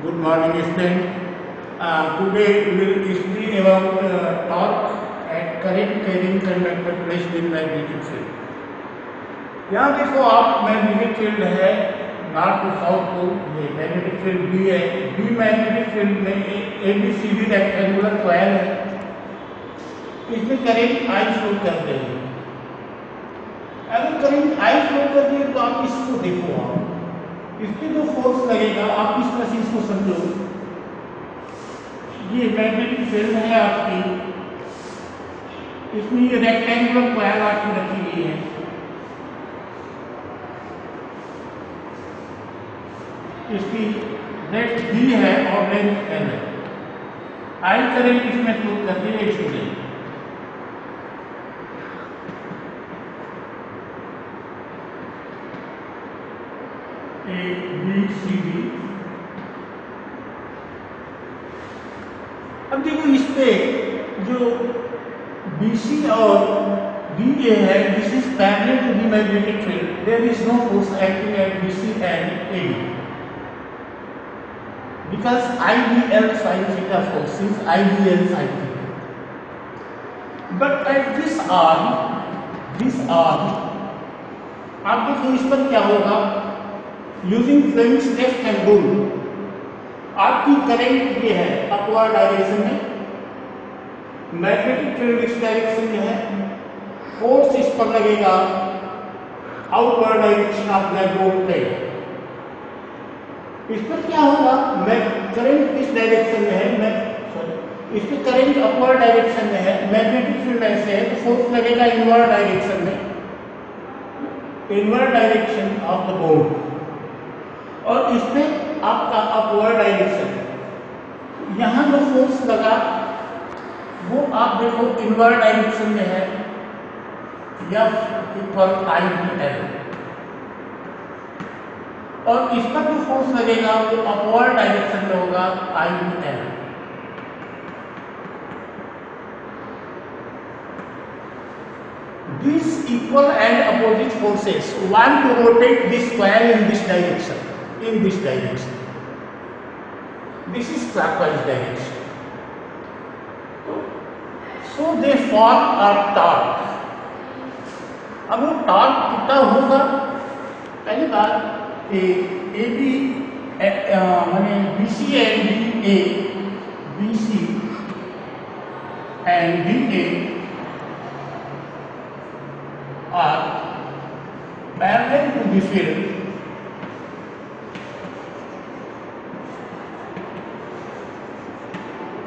Good morning, student. Today we will study about torque at current carrying conductor placed in magnetic field. यहाँ देखो आप magnetic field है north to south को, ये magnetic field B है। B magnetic field में ABCD rectangular coil है, इसमें करंट आई फ्लो कर रही है। अगर करंट आई फ्लो कर रही है तो आप इसको देखो, आप इसमें जो फोर्स लगेगा आप इस तरह से इसको समझो। ये मैग्नेटिक फील्ड है आपकी, इसमें ये रेक्टेंगुलर कॉइल आपकी रखी गई है। इसकी ब्रेड्थ डी है और लेंथ एल है। आई करंट इसमें फ्लो कर रही है स्टूडेंट। ABCD। अब देखो इस पे जो BC और DA है, this is parallel to the magnetic field, there is no force acting at BC and AD because IDL sin theta forces IDL sin theta. But at this arm आप देखो इस पर क्या होगा, यूजिंग फ्लेमिंग्स लेफ्ट-हैंड रूल आपकी current ये है upward direction में, मैग्नेटिक फील्ड इस डायरेक्शन में है, फोर्स इस पर लगेगा outward direction of black board plate. इस पर क्या होगा, मैं करंट इस डायरेक्शन में है, इस पर करंट अपवर्ड डायरेक्शन में है, मैग्नेटिक फील्ड ऐसे है तो फोर्स लगेगा इनवर्ड डायरेक्शन में, inward direction of the board, और इसमें आपका अपवर्ड डायरेक्शन। यहाँ जो फोर्स लगा वो आप देखो इनवर्ड डायरेक्शन में है, F=IDL, और इस पर जो फोर्स लगेगा वो अपवर्ड डायरेक्शन में होगा, IDL। These equal and opposite forces want to rotate this coil in this direction. This is clockwise direction. So they form a torque. अब वो टॉर्क कितना होगा, पहली बात माने BC and DA are parallel to the field,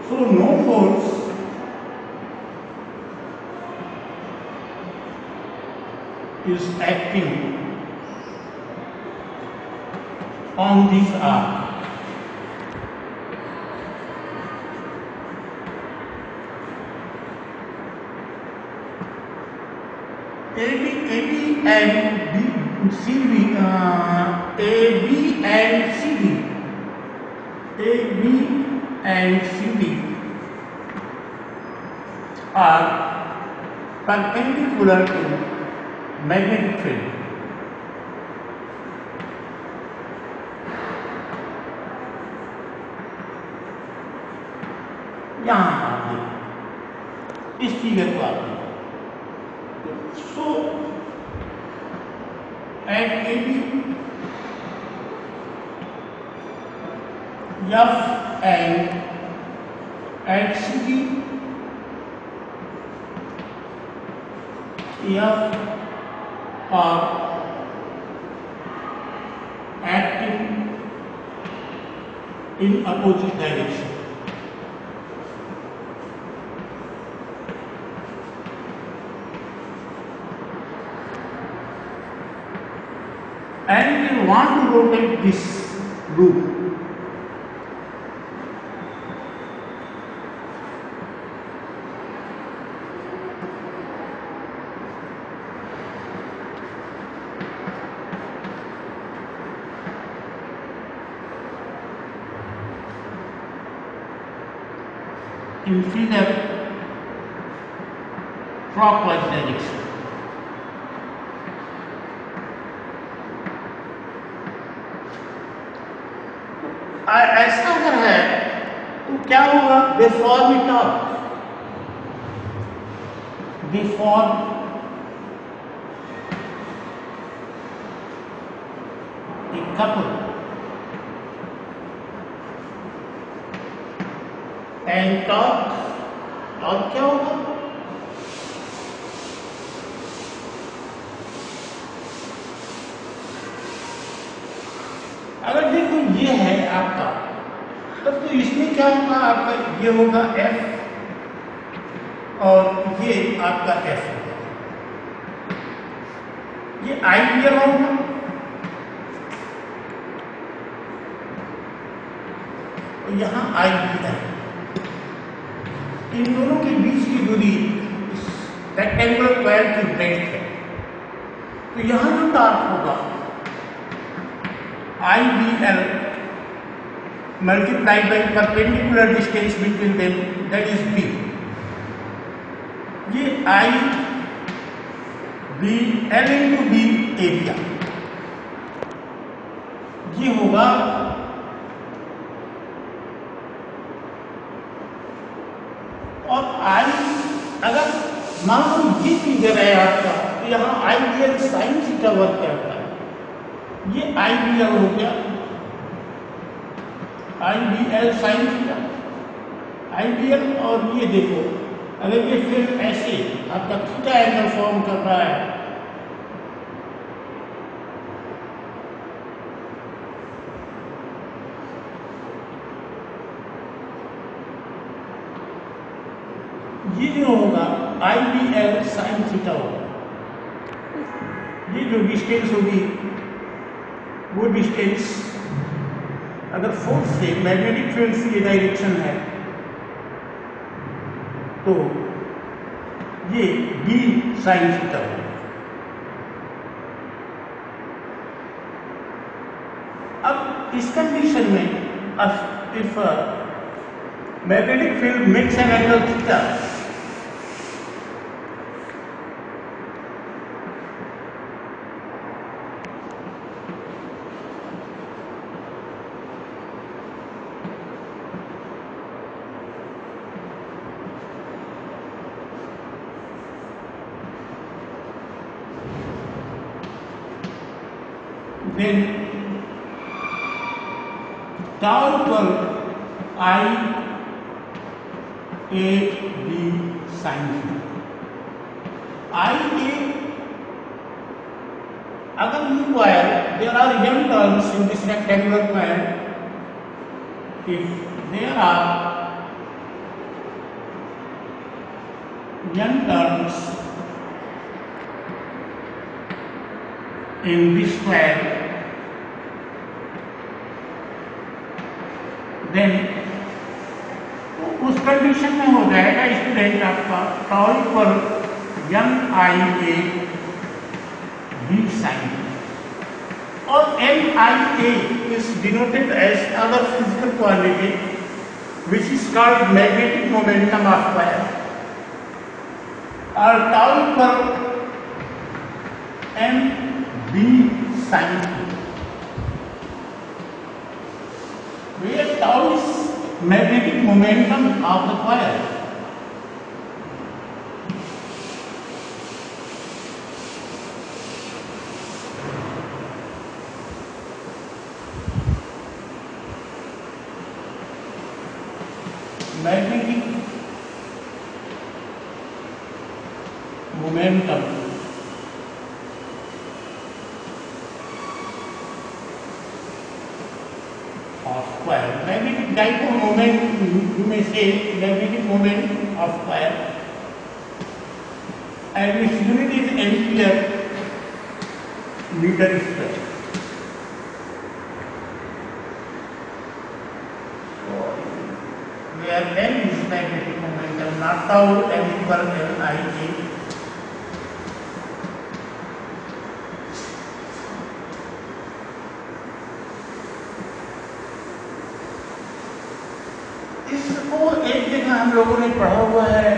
so no force is acting on this arc. AB and CD are perpendicular to magnetic field. यहाँ आप देखो इस फिगर को आप देखो, so at AB F and at CD F are acting in opposite direction. And we want to rotate this loop. In figure clockwise direction. ऐसा अगर है तो क्या होगा? They form it torque, they form a couple and talk. और क्या होगा? अगर देखो ये है आपका, तब तो इसमें क्या होगा? आपका ये होगा F और ये आपका F होगा। ये आइडियल होगा और यहाँ आइडियल। इन दोनों के बीच की दूरी इस रेक्टेंगुलर स्क्वायर की ब्रेड्थ है। तो यहाँ जो टॉर्क होगा IBL multiplied by perpendicular distance between them, that is B। ये L into B एरिया ये होगा। और I अगर मान लो ये फिगर है आपका, तो यहाँ IBL साइन थीटा वर्क करता है। ये IBL हो गया, IBL साइन थीटा, IBL। और ये देखो, अगर ये फिर ऐसे आपका थीटा एंगल फॉर्म कर रहा है, ये जो होगा IBL साइन थीटा होगा। ये जो डिस्टेंस होगी वो डिस्टेंस अगर फोर्स से मैग्नेटिक फील्ड से ये डायरेक्शन है तो ये B साइन थीटा होगा। अब इस कंडीशन में if magnetic field makes an angle theta, then tau equal I A B sin theta। I A, अगर meanwhile there are n terms in this rectangular plan, if there are n terms in this square, then तो उस condition में हो जाएगा student आपका tau पर NIA B sin, और NIA is denoted as other physical quantity which is called magnetic momentum of wire, और tau पर MB sin, where tau is magnetic momentum of the coil। magnetic momentum of coil, magnetic dipole moment, you may say magnetic moment of coil, and its unit is ampere meter square। So where M is magnetic momentum, not tau, M equal NIA। इसको एक जगह हम लोगों ने पढ़ा हुआ है,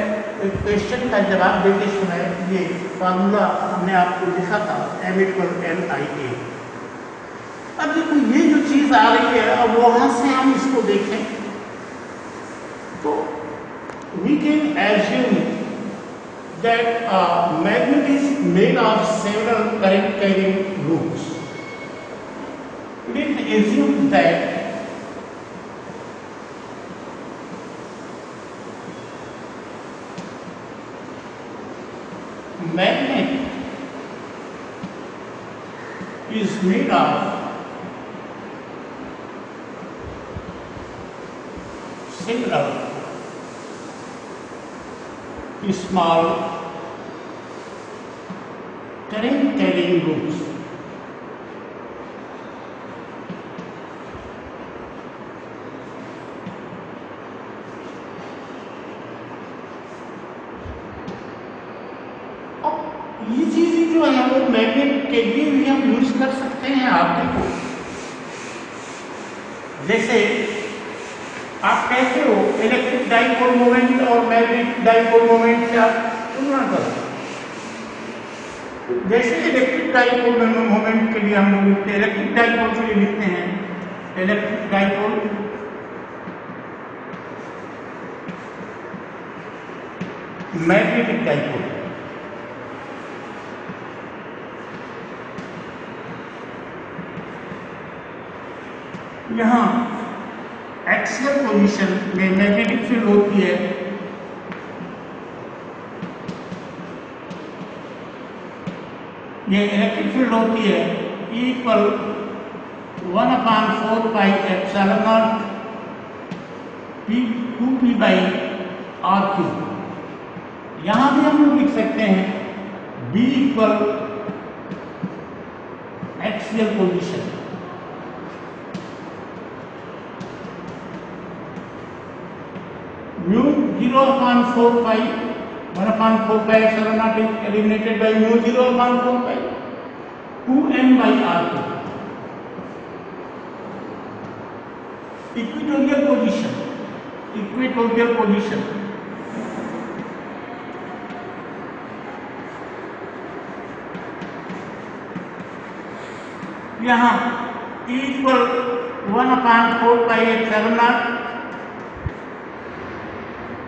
एक क्वेश्चन का जवाब देते समय ये फार्मूला हमने आपको लिखा था M equal NIA। अब देखो ये जो चीज रेज आ रही है और वहां से हम इसको देखें तो we can assume that magnet is made of several current carrying loops. We can assume that magnet is made of several small current carrying loops. ये चीज जो है वो मैग्नेट के लिए भी हम यूज कर सकते हैं. आप देखो, जैसे आप कहते हो इलेक्ट्रिक डाइपोल मोमेंट और मैग्नेटिक डाइपोल मोमेंट से आप तुलना करो. जैसे इलेक्ट्रिक डाइपोल मोमेंट के लिए हम लोग लिखते हैं, इलेक्ट्रिक डाइपोल के लिए लिखते हैं इलेक्ट्रिक डाइपोल मैग्नेटिक डाइपोल. यहाँ एक्सियल पोजीशन में मैग्नेटिक फील्ड होती है. ये इलेक्ट्रिक फील्ड होती है equal 1/4 pi epsilon naught P2P by R3. यहाँ भी हम लोग लिख सकते हैं B equal axial position. Mu 0/4 pi 1/4 pi epsilon naught is eliminated by mu 0/4 pi 2m by r2. Equatorial position, equatorial position यहाँ equal 1/4 pi epsilon naught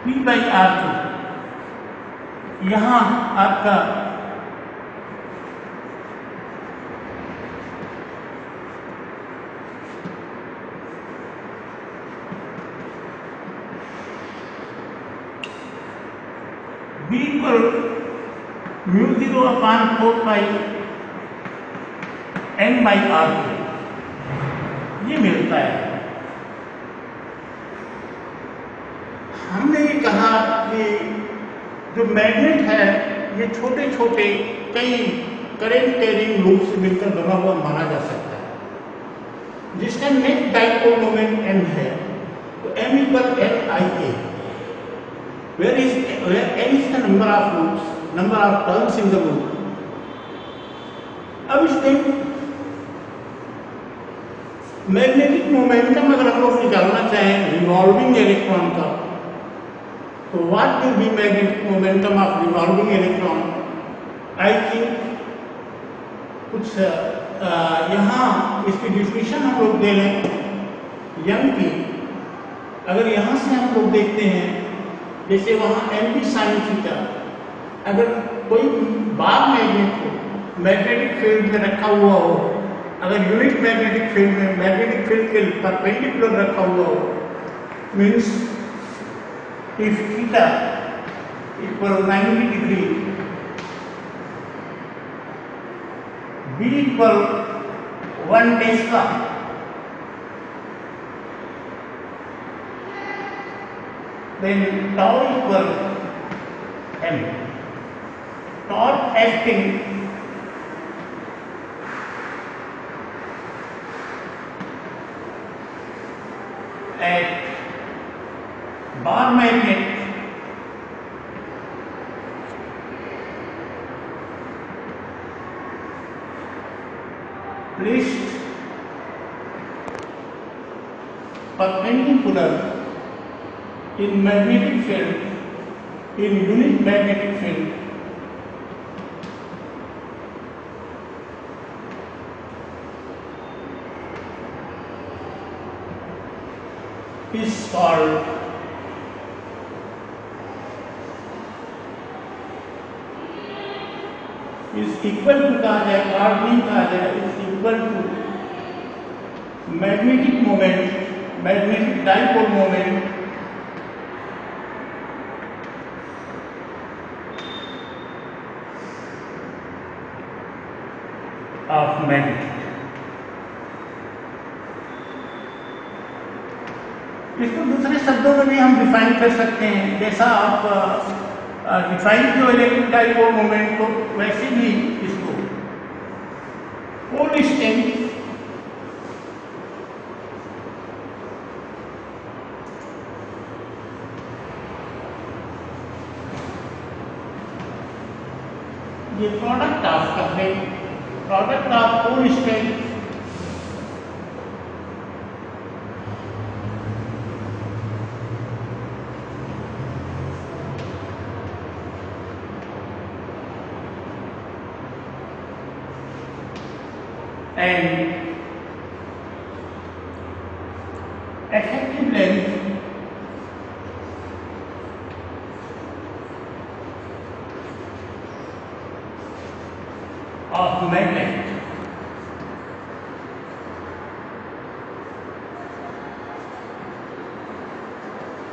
P by R2. यहाँ आपका B equal mu 0/4 pi n by R2 ये मिलता है. हमने ये कहा कि जो मैग्नेट है ये छोटे छोटे कई करंट कैरिंग लूप से मिलकर बना हुआ माना जा सकता है, जिसका नेट डाइपोल मोमेंट m है. तो m equal n/i a, where n is the number of loops, number of turns in the loop. अब इसमें मैग्नेटिक मोमेंटम अगर हम लोग निकालना चाहें रिवॉल्विंग इलेक्ट्रॉन का, तो what will be magnetic momentum of revolving electron? I think कुछ यहाँ इसकी डिफिनेशन हम लोग दे लें यंग की. अगर यहाँ से हम लोग देखते हैं जैसे वहाँ mp साइन थीटा, अगर कोई बार मैग्नेट को मैग्नेटिक फील्ड में रखा हुआ हो, अगर यूनिट मैग्नेटिक फील्ड में मैग्नेटिक फील्ड के परपेंडिकुलर रखा हुआ हो, means if theta equal 90 degree, B equal 1 Tesla, then tau equal m. Torque acting at bar magnet placed perpendicular in magnetic field, in unit magnetic field, is called is equal to कहा जाए, card नहीं कहा जाए, is equal to magnetic moment, magnetic dipole moment of magnet. इसको दूसरे शब्दों में भी हम डिफाइन कर सकते हैं, जैसा आप डिफाइन किया इलेक्ट्रिक डाइपोल मोमेंट को, वैसे भी इसको कोडिस्टेंस ये प्रोडक्ट ऑफ करते, product of codistance and effective length of magnet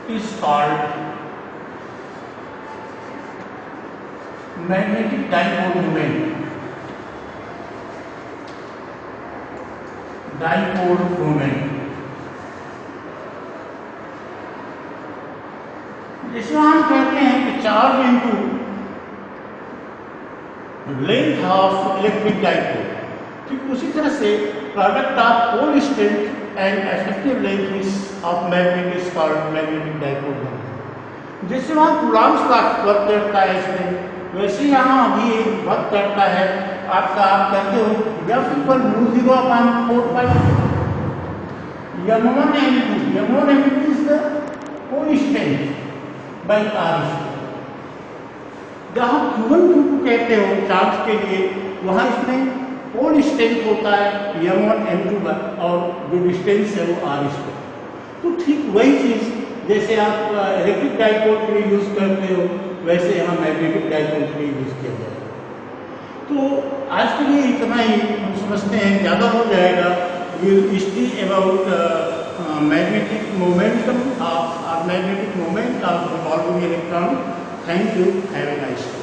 is called magnetic dipole moment. Dipole moment, जिसमें हम कहते हैं कि charge into length of electric dipole, ठीक उसी तरह से product of codistance and effective length of magnet is called magnetic dipole moment. जैसे वहाँ कूलॉम्स का वर्क करता है इसमें, वैसे यहाँ अभी एक वर्क करता है आपका, आप कहते हो F equal mu 0 upon 4 pi m1 m2, m1 m2 is the constant by r square। जहाँ q1 q2 कहते हो चार्ज के लिए, वहाँ इसमें constant होता है m1 m2 और जो डिस्टेंस है वो r स्क्वायर। तो ठीक वही चीज जैसे आप इलेक्ट्रिक डाइपोल के लिए यूज करते हो, वैसे यहाँ मैग्नेटिक डाइपोल के लिए यूज किया जाएगा। तो आज के लिए इतना ही, हम समझते हैं ज़्यादा हो जाएगा। Will study about magnetic momentum of magnetic moment of revolving electron. Thank you, have a nice day.